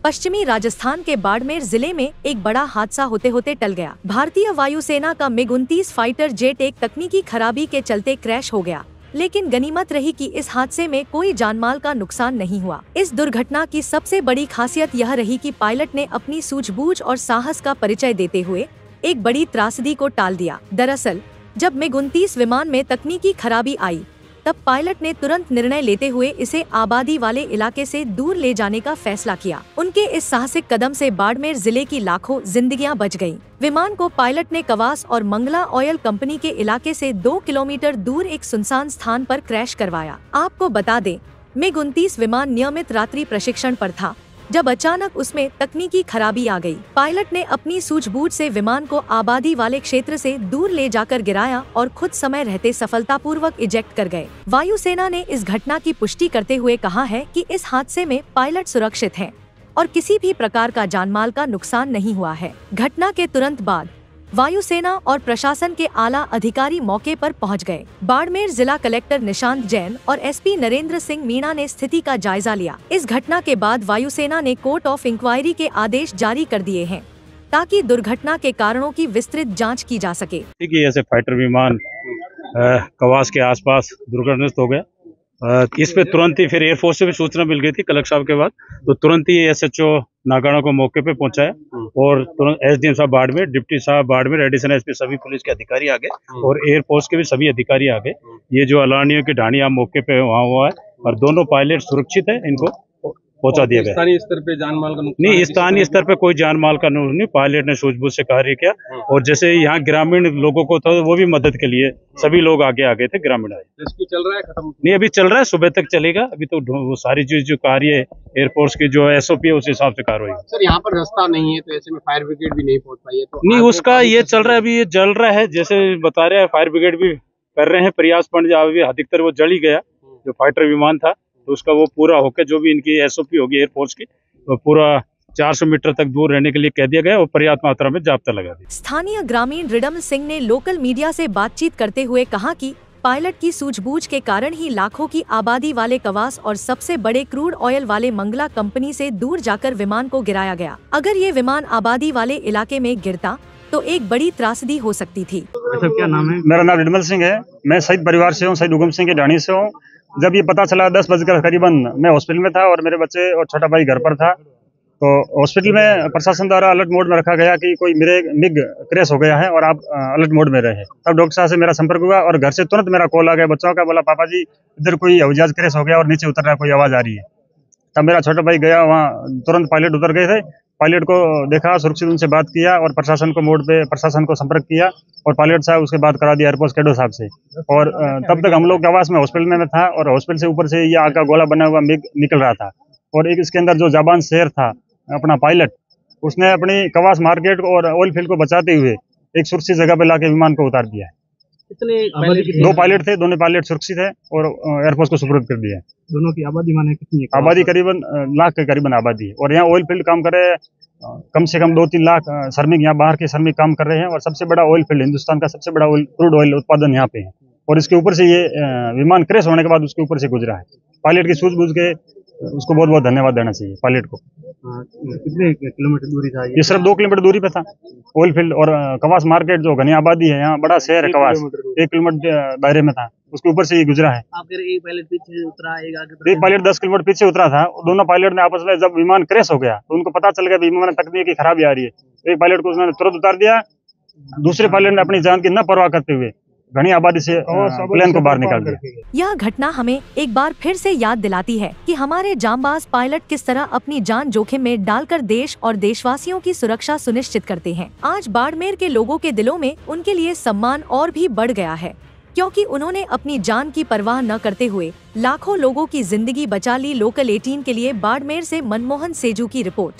पश्चिमी राजस्थान के बाड़मेर जिले में एक बड़ा हादसा होते होते टल गया। भारतीय वायुसेना का MiG-29 फाइटर जेट एक तकनीकी खराबी के चलते क्रैश हो गया, लेकिन गनीमत रही कि इस हादसे में कोई जानमाल का नुकसान नहीं हुआ। इस दुर्घटना की सबसे बड़ी खासियत यह रही कि पायलट ने अपनी सूझबूझ और साहस का परिचय देते हुए एक बड़ी त्रासदी को टाल दिया। दरअसल जब MiG-29 विमान में तकनीकी खराबी आई, तब पायलट ने तुरंत निर्णय लेते हुए इसे आबादी वाले इलाके से दूर ले जाने का फैसला किया। उनके इस साहसिक कदम से बाड़मेर जिले की लाखों जिंदगियां बच गईं। विमान को पायलट ने कवास और मंगला ऑयल कंपनी के इलाके से 2 किलोमीटर दूर एक सुनसान स्थान पर क्रैश करवाया। आपको बता दें, MiG-29 विमान नियमित रात्रि प्रशिक्षण पर था जब अचानक उसमें तकनीकी खराबी आ गई। पायलट ने अपनी सूझबूझ से विमान को आबादी वाले क्षेत्र से दूर ले जाकर गिराया और खुद समय रहते सफलतापूर्वक इजेक्ट कर गए। वायुसेना ने इस घटना की पुष्टि करते हुए कहा है कि इस हादसे में पायलट सुरक्षित हैं और किसी भी प्रकार का जानमाल का नुकसान नहीं हुआ है। घटना के तुरंत बाद वायुसेना और प्रशासन के आला अधिकारी मौके पर पहुंच गए। बाड़मेर जिला कलेक्टर निशांत जैन और SP नरेंद्र सिंह मीणा ने स्थिति का जायजा लिया। इस घटना के बाद वायुसेना ने कोर्ट ऑफ इंक्वायरी के आदेश जारी कर दिए हैं ताकि दुर्घटना के कारणों की विस्तृत जांच की जा सके। ऐसे फाइटर विमान कवास के आसपास दुर्घटनाग्रस्त हो गया। इस पे तुरंत ही फिर एयरफोर्स से भी सूचना मिल गई थी कलेक्टर साहब के बाद, तो तुरंत ही SHO नागाड़ा को मौके पे पहुंचाया और तुरंत SDM साहब बाड़मेर, डिप्टी साहब बाड़मेर, एडिशनल SP सभी पुलिस के अधिकारी आ गए और एयरफोर्स के भी सभी अधिकारी आ गए। ये जो अलानियों की ढाणियां मौके पे वहाँ हुआ है और दोनों पायलट सुरक्षित है, इनको पहुंचा दिया गया। स्थानीय स्तर पे जानमाल का नुकसान नहीं, स्थानीय स्तर पे कोई जानमाल का नुकसान नहीं। पायलट ने सूझबूझ से कार्य किया और जैसे यहाँ ग्रामीण लोगों को था वो भी मदद के लिए सभी लोग आगे आ गए थे। ग्रामीण आए। रेस्क्यू चल रहा है, खत्म नहीं अभी चल रहा है, सुबह तक चलेगा। अभी तो वो सारी चीज जो कार्य एयरफोर्स की जो SOP है उस हिसाब से कार्रवाई। सर यहाँ पर रास्ता नहीं है तो ऐसे में फायर ब्रिगेड भी नहीं पहुंच पाई है, तो नहीं उसका ये चल रहा है, अभी ये जल रहा है जैसे बता रहे हैं। फायर ब्रिगेड भी कर रहे हैं प्रयास, पर अभी अधिकतर वो जल ही गया जो फाइटर विमान था, तो उसका वो पूरा होकर जो भी इनकी SOP होगी एयरफोर्स की, तो पूरा 400 मीटर तक दूर रहने के लिए कह दिया गया और पर्याप्त मात्रा में जाब्ता लगा दिया। स्थानीय ग्रामीण रिडम सिंह ने लोकल मीडिया से बातचीत करते हुए कहा कि पायलट की सूझबूझ के कारण ही लाखों की आबादी वाले कवास और सबसे बड़े क्रूड ऑयल वाले मंगला कंपनी से दूर जाकर विमान को गिराया गया। अगर ये विमान आबादी वाले इलाके में गिरता तो एक बड़ी त्रासदी हो सकती थी। क्या नाम है? मेरा नाम रिडमल सिंह है। मैं शहीद परिवार से हूँ, शहीद उगम सिंह के ढाणी से हूँ। जब ये पता चला 10 बजकर करीबन, मैं हॉस्पिटल में था और मेरे बच्चे और छोटा भाई घर पर था, तो हॉस्पिटल में प्रशासन द्वारा अलर्ट मोड में रखा गया कि कोई मेरे MiG क्रैश हो गया है और आप अलर्ट मोड में रहे। तब डॉक्टर साहब से मेरा संपर्क हुआ और घर से तुरंत मेरा कॉल आ गया बच्चों का, बोला पापा जी इधर कोई हवाई जहाज क्रैश हो गया और नीचे उतर रहा है, कोई आवाज आ रही है। तब मेरा छोटा भाई गया वहाँ, तुरंत पायलट उतर गए थे। पायलट को देखा, सुरक्षित उनसे बात किया और प्रशासन को मोड पे प्रशासन को संपर्क किया और पायलट साहब उसके बाद करा दिया एयरफोर्स कैडो साहब से। और तब तक हम लोग के आवास में हॉस्पिटल में था और हॉस्पिटल से ऊपर से ये आग का गोला बना हुआ MiG निकल रहा था और एक इसके अंदर जो जाबान शेर था अपना पायलट, उसने अपनी कवास मार्केट और ऑयल फील्ड को बचाते हुए एक सुरक्षित जगह पे लाके विमान को उतार दिया है। कितने 2 पायलट थे, दोनों पायलट सुरक्षित है और एयरफोर्स को सुपुर्द कर दिया है। दोनों की आबादी माने कितनी है? आबादी करीबन लाख के करीबन आबादी है और यहाँ ऑयल फील्ड काम कर रहे हैं कम से कम 2-3 लाख श्रमिक, यहाँ बाहर के श्रमिक काम कर रहे हैं और सबसे बड़ा ऑयल फील्ड, हिंदुस्तान का सबसे बड़ा क्रूड ऑयल उत्पादन यहाँ पे है। और इसके ऊपर से ये विमान क्रैश होने के बाद उसके ऊपर से गुजरा है। पायलट की सूझबूझ के उसको बहुत बहुत धन्यवाद देना चाहिए पायलट को। कितने किलोमीटर दूरी था ये सिर्फ 2 किलोमीटर दूरी पे था ऑयल फील्ड और कवास मार्केट जो घनी आबादी है, यहाँ बड़ा शहर है कवास, 1 किलोमीटर दायरे में था, उसके ऊपर से ये गुजरा है। एक पायलट पीछे उतरा, एक पायलट 10 किलोमीटर पीछे उतरा था। दोनों पायलट ने आपस में जब विमान क्रैश हो गया तो उनको पता चल गया विमान में तकनीकी खराबी आ रही है। एक पायलट को उसने तुरंत उतार दिया, दूसरे पायलट ने अपनी जान की न परवाह करते हुए घनी आबादी से प्लेन को बाहर निकाल दिया। यह घटना हमें एक बार फिर से याद दिलाती है कि हमारे जांबाज पायलट किस तरह अपनी जान जोखिम में डालकर देश और देशवासियों की सुरक्षा सुनिश्चित करते हैं। आज बाड़मेर के लोगों के दिलों में उनके लिए सम्मान और भी बढ़ गया है, क्योंकि उन्होंने अपनी जान की परवाह न करते हुए लाखों लोगों की जिंदगी बचा ली। लोकल 18 के लिए बाड़मेर से मनमोहन सेजू की रिपोर्ट।